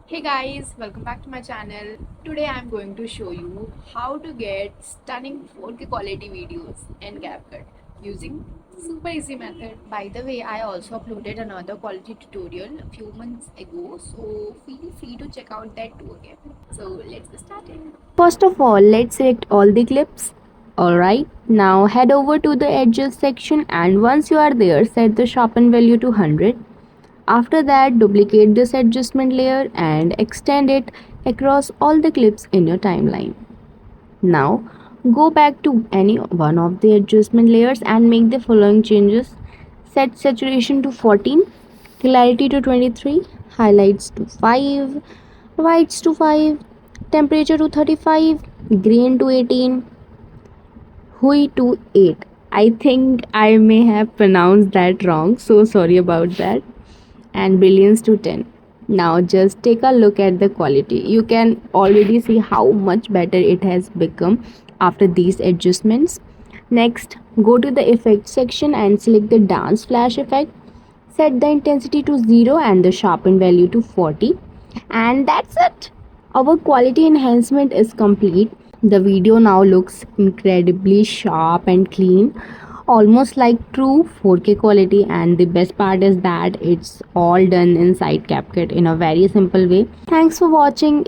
Hey guys, welcome back to my channel. Today I'm going to show you how to get stunning 4K quality videos in CapCut using super easy method. By the way, I also uploaded another quality tutorial a few months ago, so feel free to check out that too again. So let's get started. First of all, let's select all the clips. Alright, now head over to the edges section and once you are there, set the sharpen value to 100. After that, duplicate this adjustment layer and extend it across all the clips in your timeline. Now, go back to any one of the adjustment layers and make the following changes. Set saturation to 14, clarity to 23, highlights to 5, whites to 5, temperature to 35, green to 18, hui to 8. I think I may have pronounced that wrong, so sorry about that. And brilliance to 10. Now just take a look at the quality. You can already see how much better it has become after these adjustments. Next, go to the effects section and select the dance flash effect. Set the intensity to 0 and the sharpen value to 40. And that's it. Our quality enhancement is complete. The video now looks incredibly sharp and clean, almost like true 4K quality, and the best part is that it's all done inside CapCut in a very simple way. Thanks for watching.